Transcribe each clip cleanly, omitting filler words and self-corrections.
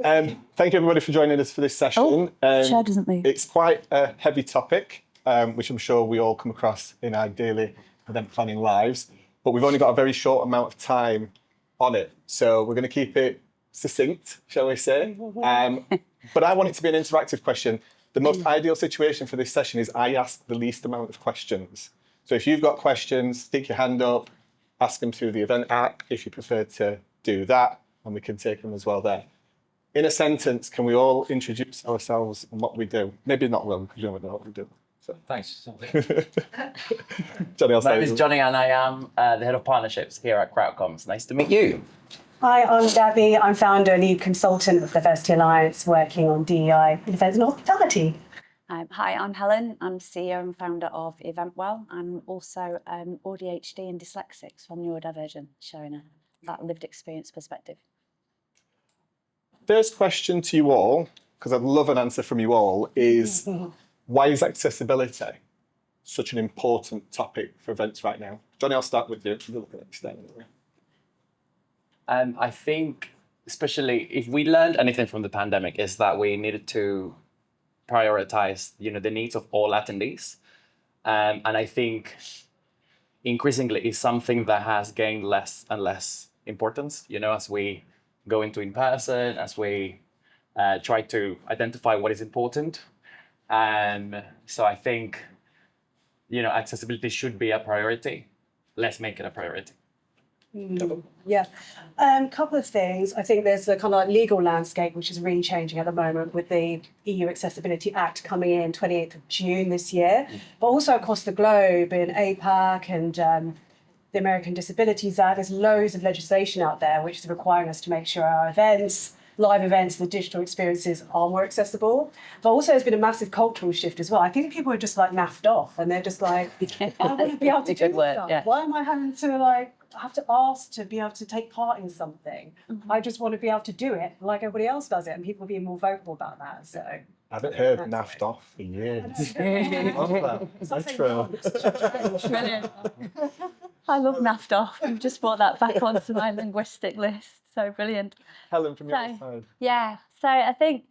Thank you everybody for joining us for this session. Chair doesn't leave. It's quite a heavy topic, which I'm sure we all come across in our daily event planning lives, but we've only got a very short amount of time on it. So we're going to keep it succinct, shall we say. But I want it to be an interactive question. The most ideal situation for this session is I ask the least amount of questions. So if you've got questions, stick your hand up, ask them through the event app if you prefer to do that, and we can take them as well there. In a sentence, can we all introduce ourselves and what we do? Maybe not well, because you don't know what we do. So. Thanks. Johnny, I'll My name is Johnny and I am the Head of Partnerships here at CrowdComms. Nice to meet you. Hi, I'm Gabby. I'm founder and lead consultant of Diversity Alliance, working on DEI in events and hospitality. Hi, I'm Helen. I'm CEO and founder of Eventwell. I'm also ADHD and dyslexic from Neurodiversity, showing that lived experience perspective. First question to you all, because I'd love an answer from you all, is why is accessibility such an important topic for events right now? Johnny, I'll start with you. You're looking at the stand. I think, especially if we learned anything from the pandemic, is that we needed to prioritize, the needs of all attendees. And I think increasingly it's something that has gained less and less importance, as we go into in-person, as we try to identify what is important. So I think, accessibility should be a priority. Let's make it a priority. Yeah, couple of things. I think there's a kind of like legal landscape which is really changing at the moment with the EU Accessibility Act coming in 28th of June this year, but also across the globe in APAC and the American Disabilities Act. There's loads of legislation out there which is requiring us to make sure our events, live events, the digital experiences are more accessible. But also there's been a massive cultural shift as well. I think people are just like naffed off and they're just like, I want to be able to do stuff. Yeah. Why am I having to have to ask to be able to take part in something? I just want to be able to do it like everybody else does it, and people are being more vocal about that. So I haven't heard naffed off for years. Love that. Brilliant. I love naffed off. You've just brought that back onto my linguistic list. So brilliant. Helen, from your side. Yeah, so I think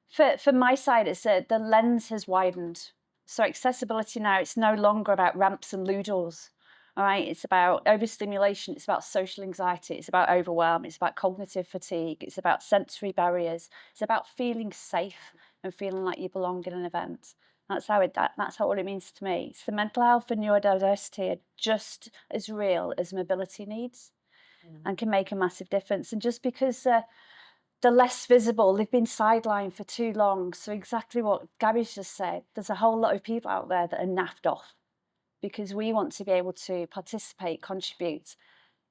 for my side, it's the lens has widened. So accessibility now, it's no longer about ramps and loo doors. All right, it's about overstimulation, it's about social anxiety, it's about overwhelm, it's about cognitive fatigue, it's about sensory barriers, it's about feeling safe and feeling like you belong in an event. That's what it means to me. So mental health and neurodiversity are just as real as mobility needs and can make a massive difference. And just because they're less visible, they've been sidelined for too long. So exactly what Gabby's just said, there's a whole lot of people out there that are naffed off, because we want to be able to participate, contribute,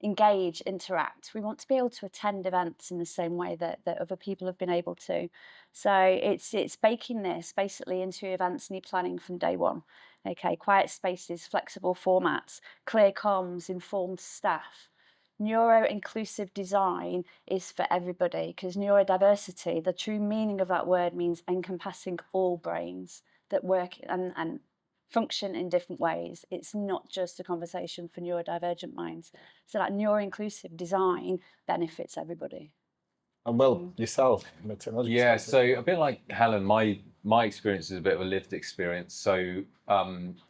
engage, interact. We want to be able to attend events in the same way that other people have been able to. So it's baking this basically into events need planning from day one. Okay, quiet spaces, flexible formats, clear comms, informed staff. Neuro-inclusive design is for everybody, because neurodiversity, the true meaning of that word means encompassing all brains that work and function in different ways. It's not just a conversation for neurodivergent minds. So that neuro-inclusive design benefits everybody. And well, yourself, from a technology Yeah, perspective. so a bit like Helen, my experience is a bit of a lived experience. So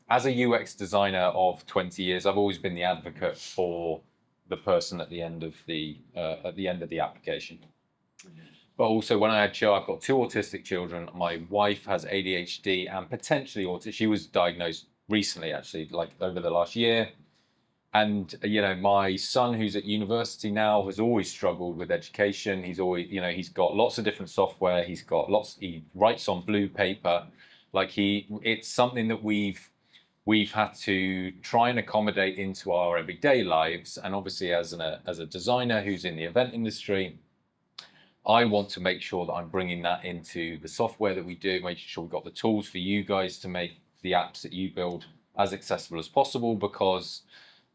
as a UX designer of 20 years, I've always been the advocate for the person at the end of the application. But also when I had children, I've got 2 autistic children. My wife has ADHD and potentially autism. She was diagnosed recently, actually, like over the last year. And, my son, who's at university now, has always struggled with education. He's always, he's got lots of different software. He writes on blue paper. It's something that we've had to try and accommodate into our everyday lives. And obviously as a designer who's in the event industry, I want to make sure that I'm bringing that into the software that we do, making sure we've got the tools for you guys to make the apps that you build as accessible as possible, because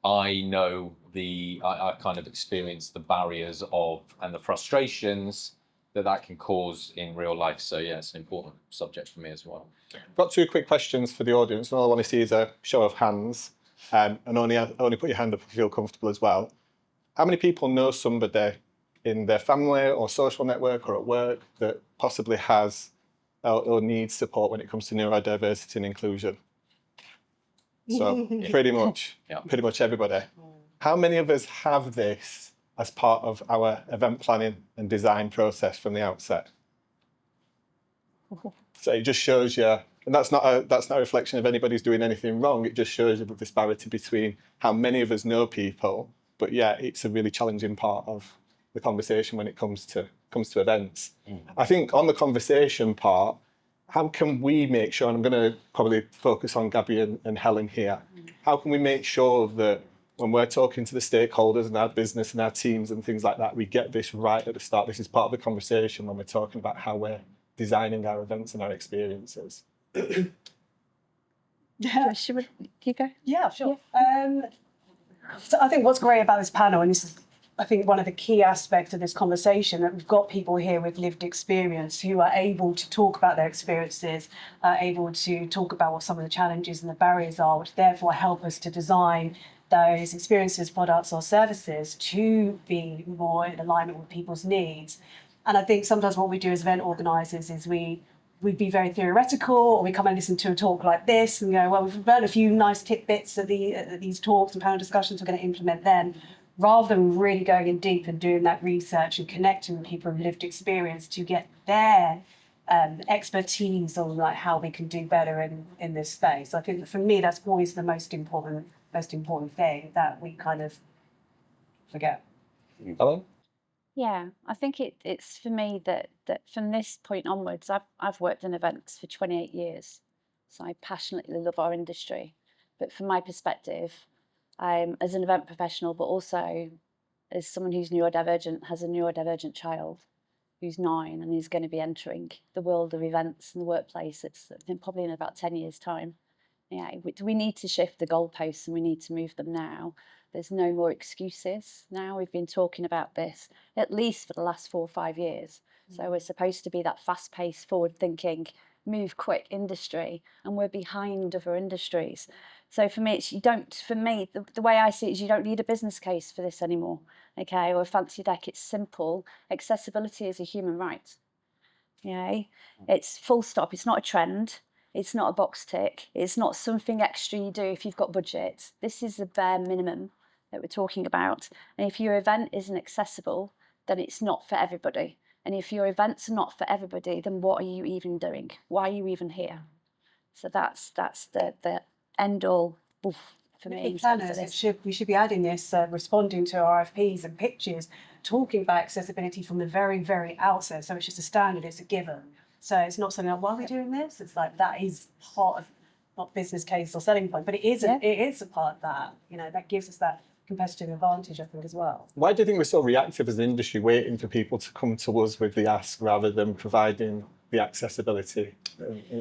I know I kind of experienced the barriers and the frustrations that can cause in real life. So yeah, it's an important subject for me as well. I've got 2 quick questions for the audience. All I want to see is a show of hands, and only put your hand up if you feel comfortable as well. How many people know somebody in their family or social network or at work that possibly has or needs support when it comes to neurodiversity and inclusion? So pretty much everybody. How many of us have this as part of our event planning and design process from the outset? So it just shows you, and that's not a reflection of anybody's doing anything wrong. It just shows you the disparity between how many of us know people, but yeah, it's a really challenging part of the conversation when it comes to events. I think on the conversation part, how can we make sure, and I'm going to probably focus on Gabby and Helen here, how can we make sure that when we're talking to the stakeholders and our business and our teams and things like that, we get this right at the start? This is part of the conversation when we're talking about how we're designing our events and our experiences. Should we, you go? Yeah, sure. So I think what's great about this panel, and this is, I think, one of the key aspects of this conversation, that we've got people here with lived experience who are able to talk about their experiences, able to talk about what some of the challenges and the barriers are, which therefore help us to design those experiences, products or services to be more in alignment with people's needs. And I think sometimes what we do as event organisers is we'd be very theoretical, or we come and listen to a talk like this and go, well, we've learned a few nice tidbits of these talks and panel discussions, we're going to implement them, rather than really going in deep and doing that research and connecting with people with lived experience to get their expertise on like how we can do better in this space. I think that for me, that's always the most important thing that we kind of forget. Helen? Yeah, I think it's for me that from this point onwards, I've worked in events for 28 years, so I passionately love our industry. But from my perspective, as an event professional, but also as someone who's neurodivergent, has a neurodivergent child who's 9 and is going to be entering the world of events and the workplace, it's probably in about 10 years' time. Yeah, we need to shift the goalposts and we need to move them now. There's no more excuses now. We've been talking about this at least for the last 4 or 5 years. So we're supposed to be that fast-paced, forward-thinking, move quick industry, and we're behind other industries. So for me, the way I see it is you don't need a business case for this anymore, okay, or a fancy deck. It's simple. Accessibility is a human right. Okay, it's full stop. It's not a trend. It's not a box tick. It's not something extra you do if you've got budget. This is the bare minimum that we're talking about. And if your event isn't accessible, then it's not for everybody. And if your events are not for everybody, then what are you even doing? Why are you even here? So that's the end all for me. Planners, we should be adding this, responding to RFPs and pitches, talking about accessibility from the very, very outset. So it's just a standard, it's a given. So it's not something like, why are we doing this? It's like, that is part of, not business case or selling point, but it is a part of that. You know, that gives us that competitive advantage, I think, as well. Why do you think we're so reactive as an industry, waiting for people to come to us with the ask rather than providing the accessibility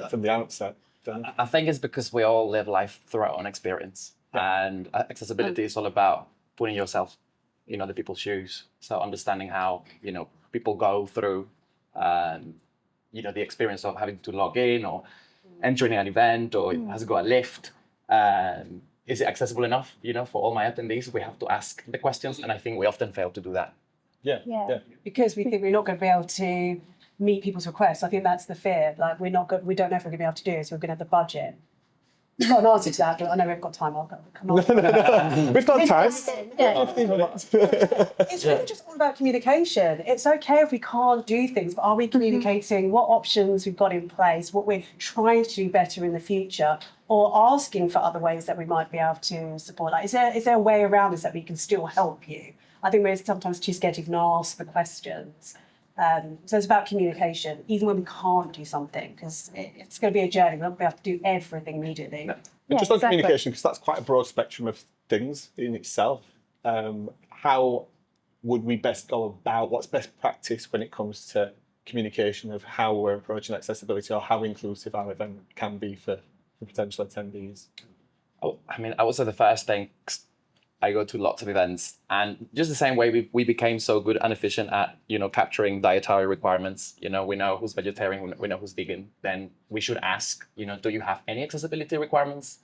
from the outset? Dan? I think it's because we all live life through our own experience, and accessibility is all about putting yourself in other people's shoes. So understanding how people go through the experience of having to log in or entering an event, or has it got a lift? Is it accessible enough? For all my attendees, we have to ask the questions, and I think we often fail to do that. Yeah. Because we think we're not going to be able to meet people's requests. I think that's the fear. Like, we don't know if we're going to be able to do it, so we're going to have the budget. We've got an answer to that, but I know we haven't got time. Come on. We've got time. It's really just all about communication. It's okay if we can't do things, but are we communicating what options we've got in place, what we're trying to do better in the future, or asking for other ways that we might be able to support? Like, is there a way around this that we can still help you? I think we're sometimes too scared to even ask the questions. So it's about communication, even when we can't do something, because it's going to be a journey. We're not going to be able to do everything immediately. No. Just on communication, because that's quite a broad spectrum of things in itself. How would we best go about, what's best practice when it comes to communication of how we're approaching accessibility, or how inclusive our event can be for potential attendees? I would say the first thing, I go to lots of events, and just the same way we became so good and efficient at capturing dietary requirements. We know who's vegetarian, we know who's vegan. Then we should ask, do you have any accessibility requirements?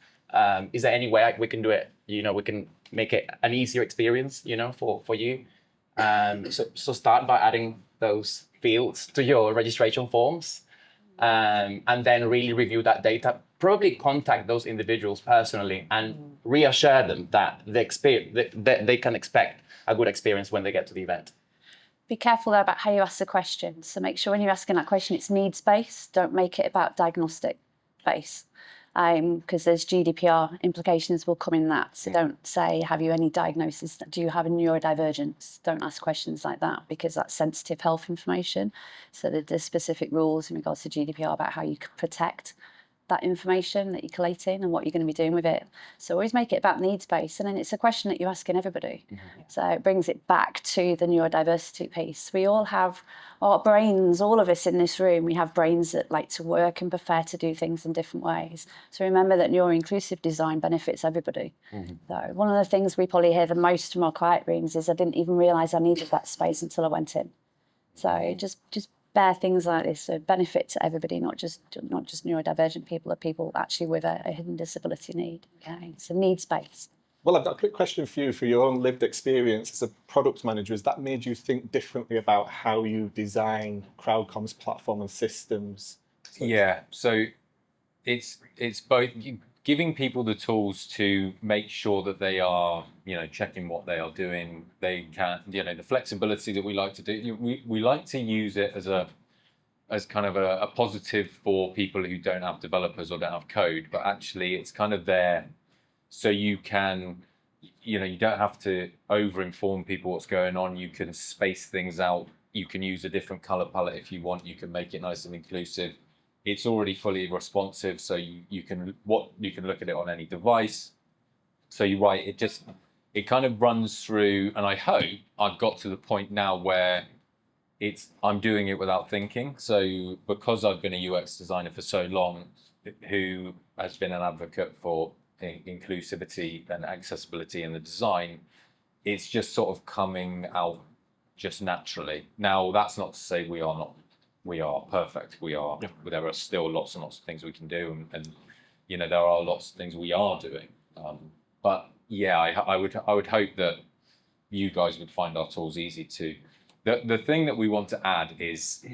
Is there any way we can do it? We can make it an easier experience, for you. So start by adding those fields to your registration forms, and then really review that data. Probably contact those individuals personally and reassure them that they can expect a good experience when they get to the event. Be careful though about how you ask the question. So make sure when you're asking that question, it's needs-based. Don't make it about diagnostic-based. Because there's GDPR implications will come in that. So don't say, have you any diagnosis? Do you have a neurodivergence? Don't ask questions like that because that's sensitive health information. So there's specific rules in regards to GDPR about how you can protect that information that you're collating and what you're going to be doing with it. So always make it about needs-based, and then it's a question that you're asking everybody. So it brings it back to the neurodiversity piece. We all have our brains, all of us in this room, we have brains that like to work and prefer to do things in different ways. So remember that neuro-inclusive design benefits everybody. So one of the things we probably hear the most from our quiet rooms is I didn't even realise I needed that space until I went in. So just bear things like this, so benefit to everybody, not just neurodivergent people, or people actually with a hidden disability need. Okay, so needs-based. Well, I've got a quick question for you for your own lived experience as a product manager. Has that made you think differently about how you design CrowdComms platform and systems? Yeah, so it's both giving people the tools to make sure that they are, checking what they are doing. They can, the flexibility that we like to do. We like to use it as kind of a positive for people who don't have developers or don't have code, but actually it's kind of there so you can, you don't have to over-inform people what's going on. You can space things out. You can use a different color palette if you want. You can make it nice and inclusive. It's already fully responsive, so you can look at it on any device. So you're right, it kind of runs through, and I hope I've got to the point now where I'm doing it without thinking. So because I've been a UX designer for so long, who has been an advocate for inclusivity and accessibility in the design, it's just sort of coming out just naturally. Now, that's not to say we are perfect. There are still lots and lots of things we can do, and there are lots of things we are doing. But yeah, I would hope that you guys would find our tools easy too. The thing that we want to add is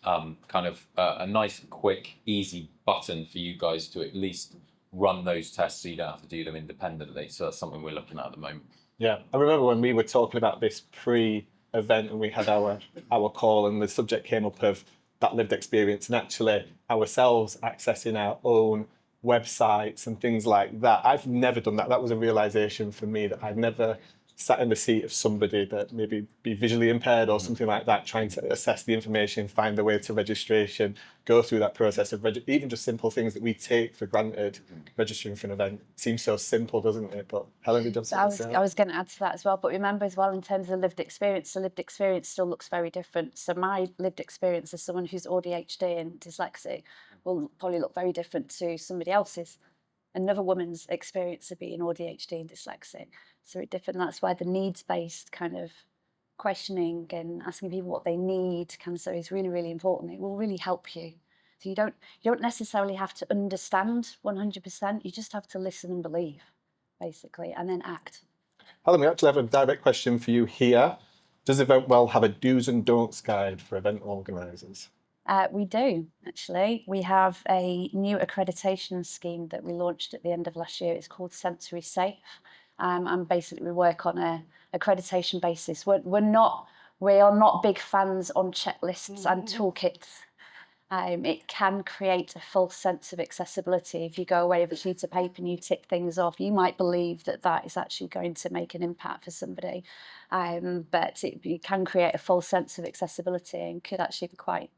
kind of a nice, quick, easy button for you guys to at least run those tests, so you don't have to do them independently. So that's something we're looking at the moment. Yeah, I remember when we were talking about this pre-event and we had our call, and the subject came up of that lived experience, and actually ourselves accessing our own websites and things like that. I've never done that. That was a realization for me, that I've never sat in the seat of somebody that maybe be visually impaired or something like that, trying to assess the information, find the way to registration, go through that process of even just simple things that we take for granted. Registering for an event seems so simple, doesn't it? But Helen, did you have something to say? I was going to add to that as well, but remember as well, in terms of the lived experience still looks very different. So my lived experience as someone who's ADHD and dyslexic will probably look very different to somebody else's. Another woman's experience of being ADHD and dyslexic. So it's different. That's why the needs-based kind of questioning and asking people what they need is really, really important. It will really help you. So you don't necessarily have to understand 100%. You just have to listen and believe, basically, and then act. Helen, we actually have a direct question for you here. Does EventWell have a do's and don'ts guide for event organisers? We do, actually. We have a new accreditation scheme that we launched at the end of last year. It's called Sensory Safe. And basically we work on a accreditation basis. We are not big fans on checklists and toolkits. It can create a false sense of accessibility. If you go away with a sheet of paper and you tick things off, you might believe that is actually going to make an impact for somebody. But it can create a false sense of accessibility and could actually be quite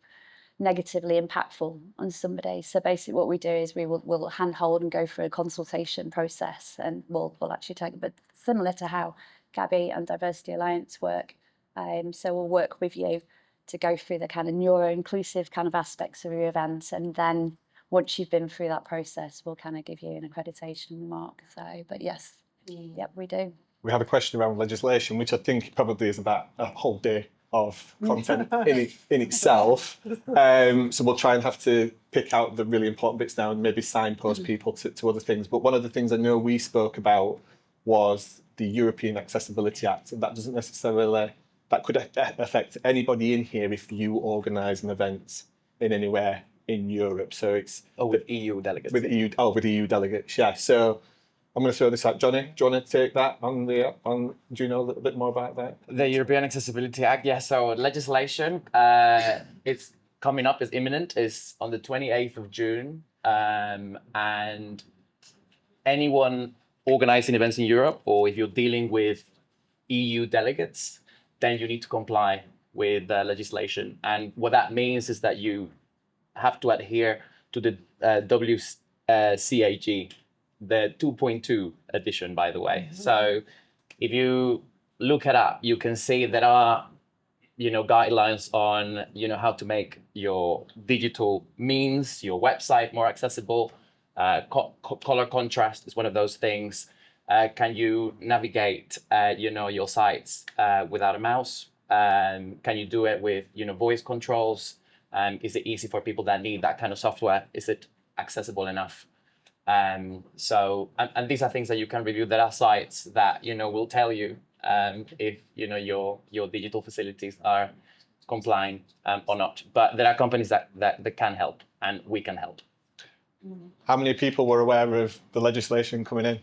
negatively impactful on somebody. So basically what we do is we'll handhold and go through a consultation process, and we'll actually take, but similar to how Gabby and Diversity Alliance work. So we'll work with you to go through the kind of neuro-inclusive kind of aspects of your event, and then once you've been through that process, we'll kind of give you an accreditation mark. So, but yes, yep, we do. We have a question around legislation, which I think probably is about a whole day of content in itself. So we'll try and have to pick out the really important bits now and maybe signpost people to other things. But one of the things I know we spoke about was the European Accessibility Act, and that doesn't necessarily that could affect anybody in here if you organise an event in anywhere in Europe. So it's with EU delegates. with EU delegates. Yeah. So I'm going to throw this out, Johnny. Do you want to take that on the on? Do you know a little bit more about that? The European Accessibility Act, yeah. So legislation, it's coming up, is imminent, is on the 28th of June, and anyone organizing events in Europe, or if you're dealing with EU delegates, then you need to comply with the legislation. And what that means is that you have to adhere to the WCAG, the 2.2 edition, by the way. So if you look it up, you can see there are, guidelines on, how to make your digital means, your website more accessible. Color contrast is one of those things. Can you navigate, your sites without a mouse? Can you do it with, voice controls? Is it easy for people that need that kind of software? Is it accessible enough? So these are things that you can review. There are sites that, will tell you if, your digital facilities are complying or not. But there are companies that can help, and we can help. How many people were aware of the legislation coming in?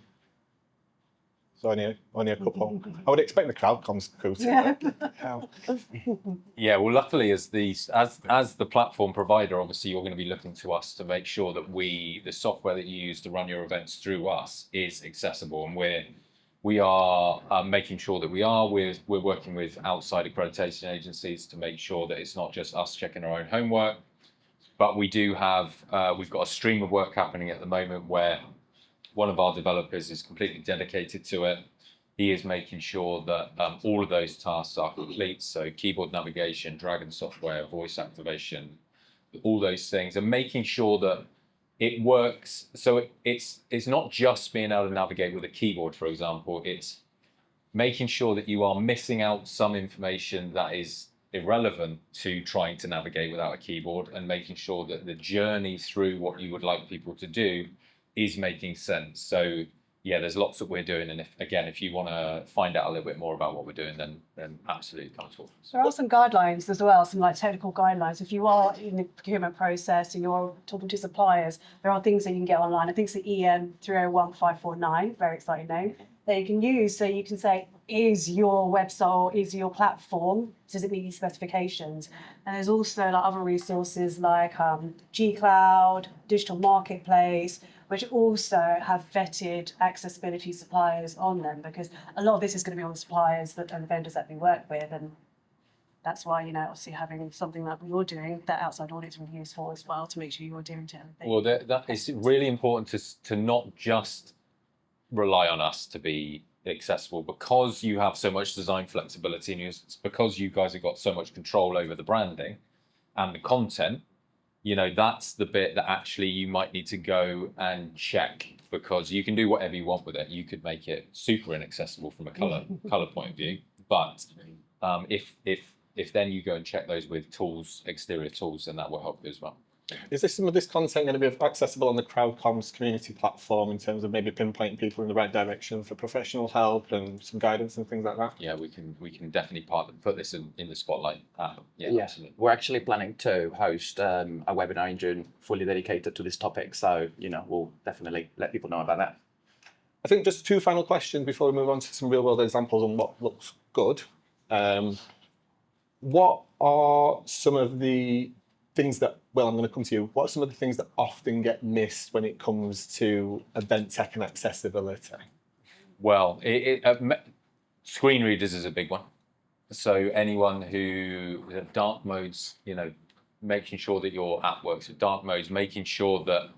So only a couple. I would expect the CrowdComms crew to. Yeah. Yeah, well, luckily, as the platform provider, obviously, you're going to be looking to us to make sure that the software that you use to run your events through us is accessible, and we are making sure that we're working with outside accreditation agencies to make sure that it's not just us checking our own homework, but we've got a stream of work happening at the moment where one of our developers is completely dedicated to it. He is making sure that all of those tasks are complete. So keyboard navigation, Dragon software, voice activation, all those things, and making sure that it works. So it's not just being able to navigate with a keyboard, for example. It's making sure that you are missing out some information that is irrelevant to trying to navigate without a keyboard, and making sure that the journey through what you would like people to do is making sense. So yeah, there's lots that we're doing, and if you want to find out a little bit more about what we're doing, then absolutely come talk to us. There are some guidelines as well, some like technical guidelines. If you are in the procurement process and you're talking to suppliers, there are things that you can get online. I think it's the EN 301549, very exciting name, that you can use. So you can say, is your website or is your platform, does it meet these specifications? And there's also like other resources like G-Cloud, Digital Marketplace, which also have vetted accessibility suppliers on them, because a lot of this is going to be on the suppliers and the vendors that we work with. And that's why, obviously having something like you're doing, that outside audit is really useful as well to make sure you're adhering to everything. Well, that is really important to not just rely on us to be accessible, because you have so much design flexibility, and it's because you guys have got so much control over the branding and the content. That's the bit that actually you might need to go and check, because you can do whatever you want with it. You could make it super inaccessible from a color point of view, but if then you go and check those with tools, exterior tools, then that will help you as well. Is some of this content going to be accessible on the CrowdComms community platform in terms of maybe pinpointing people in the right direction for professional help and some guidance and things like that? Yeah, we can definitely put this in the spotlight. Yeah, absolutely. We're actually planning to host a webinar in June fully dedicated to this topic. So, we'll definitely let people know about that. I think just two final questions before we move on to some real world examples on what looks good. What are some of the things that, I'm going to come to you. What are some of the things that often get missed when it comes to event tech and accessibility? Well, screen readers is a big one. So anyone who dark modes, making sure that your app works with dark modes, making sure that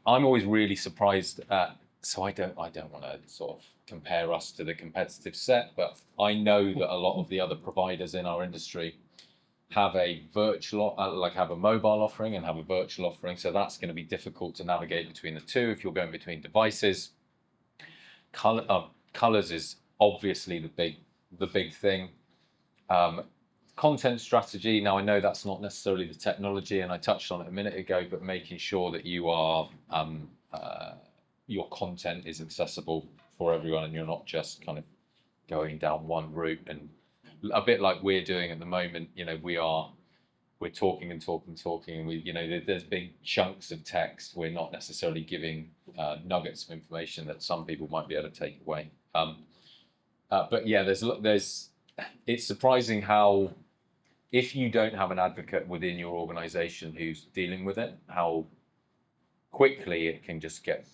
I'm always really surprised at. So I don't want to sort of compare us to the competitive set, but I know that a lot of the other providers in our industry have a virtual, have a mobile offering and have a virtual offering. So that's going to be difficult to navigate between the two if you're going between devices. Colors is obviously the big thing. Content strategy. Now I know that's not necessarily the technology, and I touched on it a minute ago, but making sure that you are your content is accessible for everyone, and you're not just kind of going down one route and a bit like we're doing at the moment. You know, we're talking and talking, and we, you know, there's big chunks of text. We're not necessarily giving nuggets of information that some people might be able to take away. But yeah, it's surprising how, if you don't have an advocate within your organization who's dealing with it, how quickly it can just get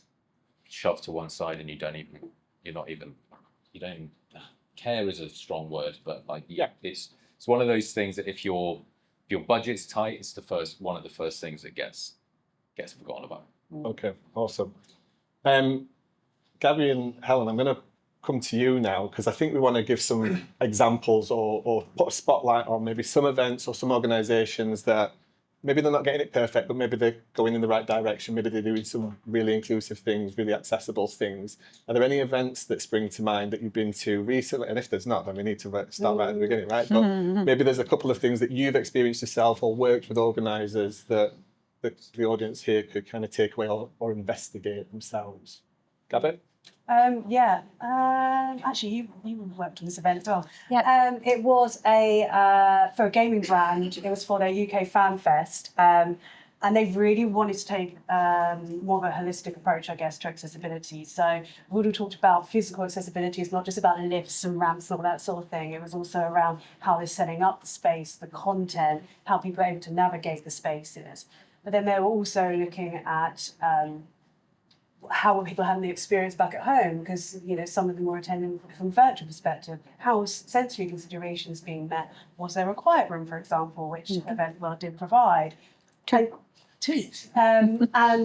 shoved to one side, and you don't even care is a strong word, but like, yeah, it's one of those things that if your budget's tight, it's one of the first things that gets forgotten about. Okay, awesome. Gabby and Helen, I'm going to come to you now, because I think we want to give some examples or put a spotlight on maybe some events or some organisations that maybe they're not getting it perfect, but maybe they're going in the right direction. Maybe they're doing some really inclusive things, really accessible things. Are there any events that spring to mind that you've been to recently? And if there's not, then we need to start right at the beginning, right? But maybe there's a couple of things that you've experienced yourself or worked with organisers that the audience here could kind of take away or investigate themselves. Gabby? Actually, you worked on this event as well. Yeah. It was for a gaming brand. It was for their UK Fan Fest, and they really wanted to take more of a holistic approach, I guess, to accessibility. So we all talked about physical accessibility. It's not just about lifts and ramps and all that sort of thing. It was also around how they're setting up the space, the content, how people are able to navigate the spaces. But then they were also looking at how were people having the experience back at home, because some of them were attending from a virtual perspective. How was sensory considerations being met? Was there a quiet room, for example, which event did provide? And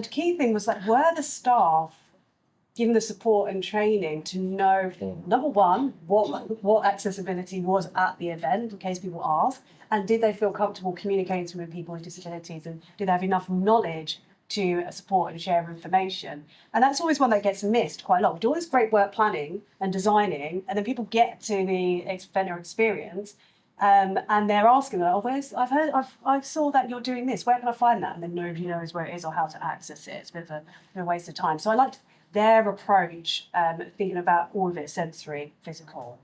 key thing was, like, were the staff given the support and training to know, number one, what accessibility was at the event, in case people ask, and did they feel comfortable communicating with people with disabilities, and did they have enough knowledge to support and share information? And that's always one that gets missed quite a lot. We do all this great work planning and designing, and then people get to the vendor experience, and they're asking, I saw that you're doing this, where can I find that? And then nobody knows where it is or how to access it. It's a bit of a waste of time. So I liked their approach, thinking about all of it, sensory, physical,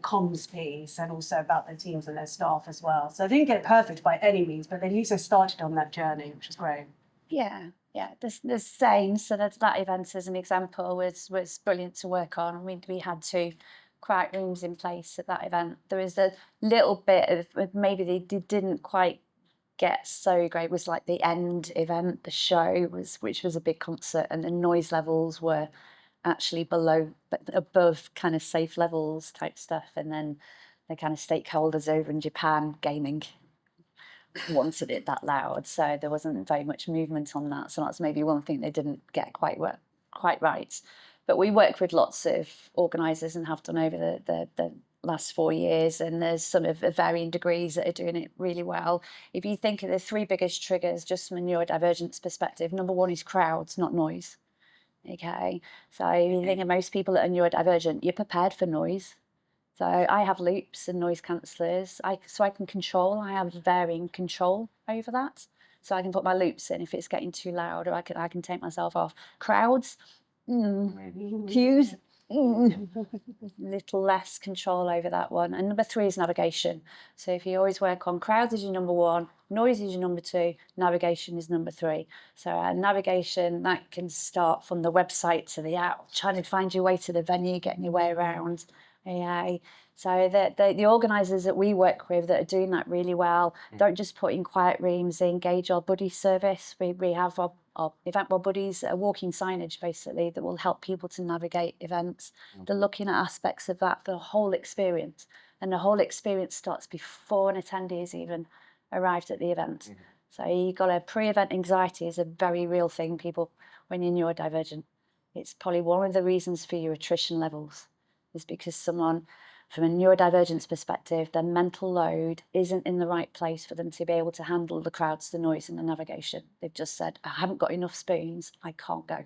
comms piece, and also about their teams and their staff as well. So they didn't get it perfect by any means, but they at least started on that journey, which was great. Yeah, the same. So that event, as an example, was brilliant to work on. We had 2 quiet rooms in place at that event. There was a little bit of maybe they didn't quite get so great, was like the end event, the show which was a big concert, and the noise levels were actually above kind of safe levels type stuff. And then the kind of stakeholders over in Japan, gaming, wanted it that loud, so there wasn't very much movement on that. So that's maybe one thing they didn't get quite right. But we work with lots of organisers and have done over the last 4 years, and there's some of varying degrees that are doing it really well. If you think of the 3 biggest triggers, just from a neurodivergence perspective, number 1 is crowds, not noise. Okay, so if you think of most people that are neurodivergent, you're prepared for noise. So I have loops and noise cancellers, so I can control. I have varying control over that. So I can put my loops in if it's getting too loud, or I can take myself off. Crowds, queues, little less control over that one. And number 3 is navigation. So if you always work on crowds as your number 1, noise is your number 2, navigation is number 3. So navigation, that can start from the website to the app, trying to find your way to the venue, getting your way around. Yeah, so the organisers that we work with that are doing that really well don't just put in quiet rooms. They engage our buddy service. We have our event buddies, a walking signage basically that will help people to navigate events. They're looking at aspects of that for the whole experience, and the whole experience starts before an attendee has even arrived at the event. So you've got a pre-event anxiety is a very real thing, people, when you're neurodivergent. It's probably one of the reasons for your attrition levels, is because someone, from a neurodivergence perspective, their mental load isn't in the right place for them to be able to handle the crowds, the noise, and the navigation. They've just said, I haven't got enough spoons, I can't go.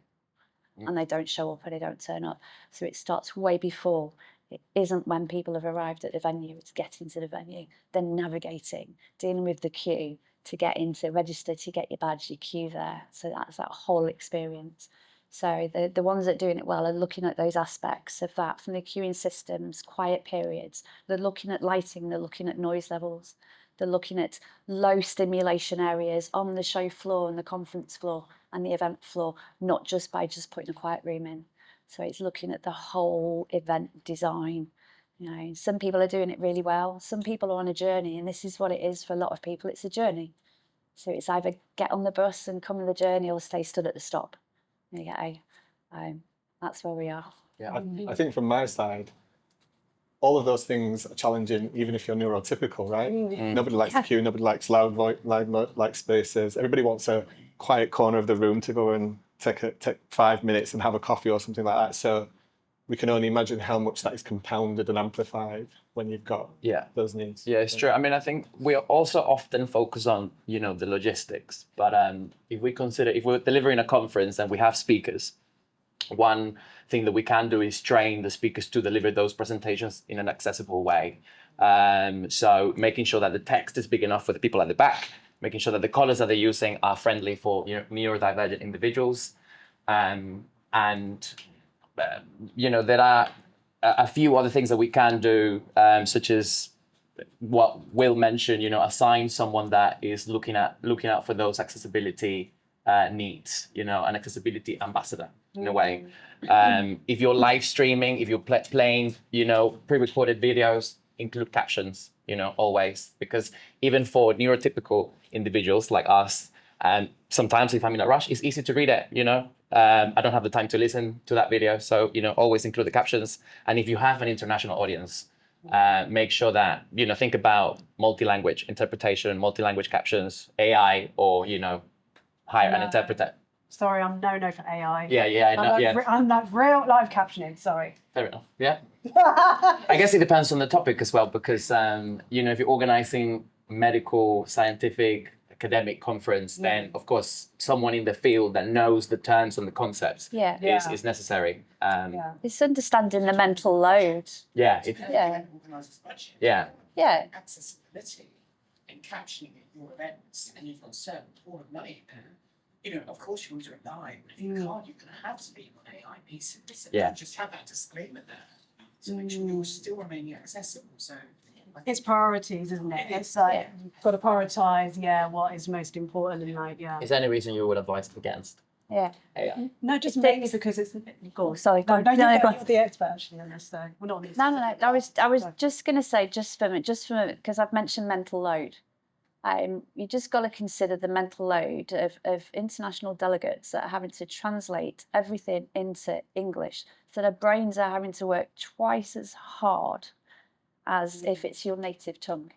And they don't show up, or they don't turn up. So it starts way before. It isn't when people have arrived at the venue, it's getting to the venue, then navigating, dealing with the queue to get into, register to get your badge, your queue there. So that's that whole experience. So the ones that are doing it well are looking at those aspects of that, from the queuing systems, quiet periods. They're looking at lighting, they're looking at noise levels. They're looking at low stimulation areas on the show floor and the conference floor and the event floor, not just by just putting a quiet room in. So it's looking at the whole event design. You know, some people are doing it really well. Some people are on a journey, and this is what it is for a lot of people. It's a journey. So it's either get on the bus and come on the journey or stay stood at the stop. That's where we are. Yeah. I think from my side, all of those things are challenging, even if you're neurotypical, right? Nobody likes the queue, nobody likes loud spaces. Everybody wants a quiet corner of the room to go and take 5 minutes and have a coffee or something like that. So we can only imagine how much that is compounded and amplified when you've got those needs. Yeah, it's true. I mean, I think we also often focus on, you know, the logistics. But if we're delivering a conference and we have speakers, one thing that we can do is train the speakers to deliver those presentations in an accessible way. So making sure that the text is big enough for the people at the back, making sure that the colors that they're using are friendly for, you know, neurodivergent individuals. You know, there are a few other things that we can do, such as what Will mentioned, you know, assign someone that is looking out for those accessibility needs, you know, an accessibility ambassador in a way. If you're live streaming, if you're playing, you know, pre-recorded videos, include captions, you know, always, because even for neurotypical individuals like us, sometimes if I'm in a rush, it's easy to read it, you know. I don't have the time to listen to that video, so, you know, always include the captions. And if you have an international audience, make sure that, you know, think about multi-language interpretation, multi-language captions, AI, or, you know, hire an interpreter. Sorry, I'm no for AI. I'm I'm like real live captioning. Sorry. Fair enough. Yeah. I guess it depends on the topic as well, because you know, if you're organizing medical, scientific, academic conference, then of course someone in the field that knows the terms and the concepts is necessary. It's understanding the mental load. Organises budget. Yeah. Accessibility and captioning your events, and you've got a certain pool of money. You know, of course you want to do it live, but if you can't, you can have to be on AI pieces. Just have that disclaimer there to make sure you're still remaining accessible. So It's priorities, isn't it? It's like you've got to prioritise, what is most important and Is there any reason you would advise against Yeah. AI? No, just mainly because it's Go on, sorry. No, go on. you're the expert actually on this, so we're not on this. No. I was just going to say, just for a minute, because I've mentioned mental load. You just got to consider the mental load of international delegates that are having to translate everything into English. So their brains are having to work twice as hard as if it's your native tongue.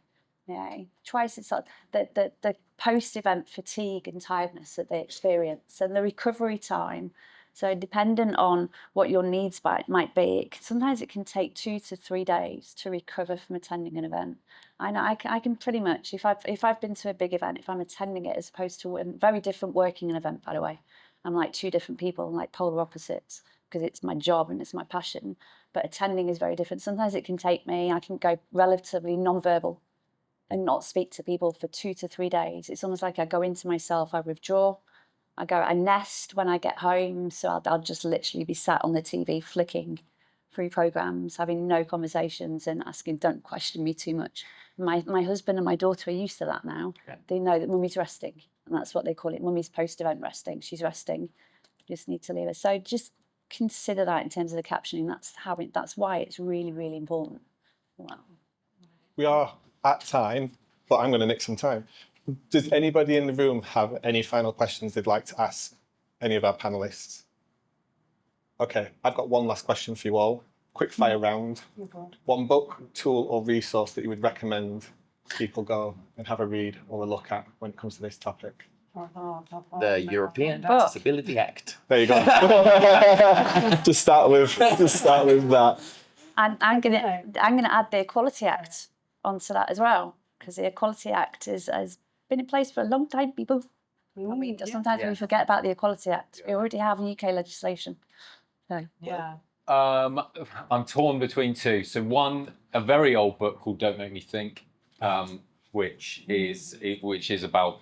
Twice as hard. The post-event fatigue and tiredness that they experience, and the recovery time. So dependent on what your needs might be, sometimes it can take 2 to 3 days to recover from attending an event. I know I can pretty much, if I've been to a big event, if I'm attending it as opposed to a very different working an event, by the way, I'm like two different people, I'm like polar opposites, because it's my job and it's my passion. But attending is very different. Sometimes it can take me, I can go relatively non-verbal and not speak to people for 2 to 3 days. It's almost like I go into myself, I withdraw. I nest when I get home, so I'll just literally be sat on the TV flicking through programs, having no conversations and asking, don't question me too much. My husband and my daughter are used to that now. Yeah. They know that mummy's resting, and that's what they call it. Mummy's post-event resting. She's resting. Just need to leave her. So just consider that in terms of the captioning. That's why it's really, really important. Wow. We are at time, but I'm going to nick some time. Does anybody in the room have any final questions they'd like to ask any of our panelists? Okay, I've got one last question for you all. Quick fire round. One book, tool, or resource that you would recommend people go and have a read or a look at when it comes to this topic? The European Accessibility Act. There you go. to start with that. And I'm gonna add the Equality Act onto that as well, because the Equality Act has been in place for a long time, people. Sometimes we forget about the Equality Act. We already have UK legislation. So. Yeah. I'm torn between two. So one, a very old book called Don't Make Me Think, which is about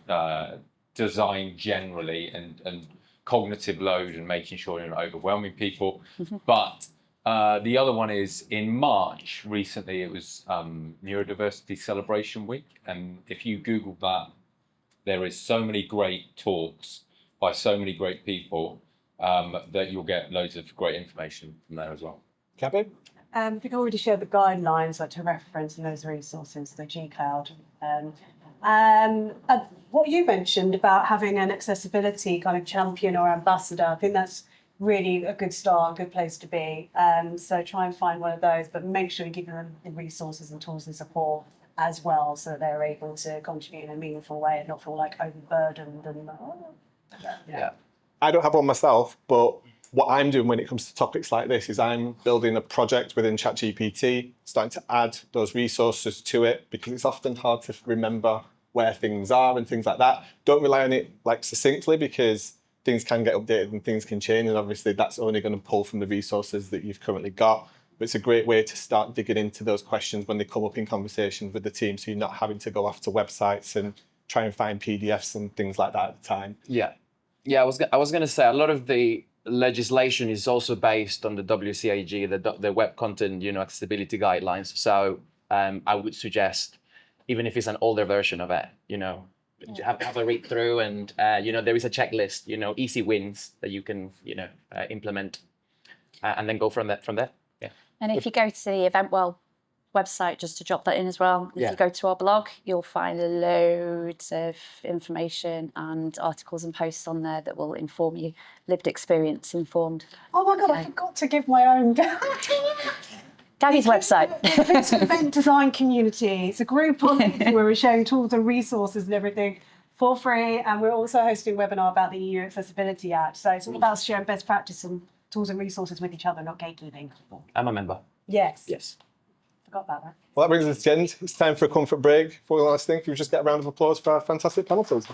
design generally and cognitive load and making sure you're not overwhelming people. But the other one is in March, recently, it was Neurodiversity Celebration Week. And if you Google that, there is so many great talks by so many great people that you'll get loads of great information from there as well. Gabby? I think I already shared the guidelines to reference in those resources, the G-Cloud. What you mentioned about having an accessibility kind of champion or ambassador, I think that's really a good start, a good place to be. So try and find one of those, but make sure you give them the resources and tools and support as well, so that they're able to contribute in a meaningful way and not feel like overburdened and Yeah. I don't have one myself, but what I'm doing when it comes to topics like this is I'm building a project within ChatGPT, starting to add those resources to it, because it's often hard to remember where things are and things like that. Don't rely on it like succinctly, because things can get updated and things can change, and obviously that's only going to pull from the resources that you've currently got. But it's a great way to start digging into those questions when they come up in conversations with the team, so you're not having to go after websites and try and find PDFs and things like that at the time. Yeah. I was going to say a lot of the legislation is also based on the WCAG, the Web Content Accessibility Guidelines. So I would suggest, even if it's an older version of it, have a read through, and there is a checklist, easy wins that you can implement, and then go from there. Yeah. And if you go to the Eventwell website, just to drop that in as well, if you go to our blog, you'll find loads of information and articles and posts on there that will inform you, lived experience informed. Oh my God, I forgot to give my own. Gabby's website. It's an event design community. It's a group on where we're sharing tools and resources and everything for free. And we're also hosting a webinar about the EU Accessibility Act. So it's all about sharing best practice and tools and resources with each other, not gatekeeping. I'm a member. Yes. Forgot about that. Well, that brings us to the end. It's time for a comfort break. For the last thing, if you just get a round of applause for our fantastic panel tools.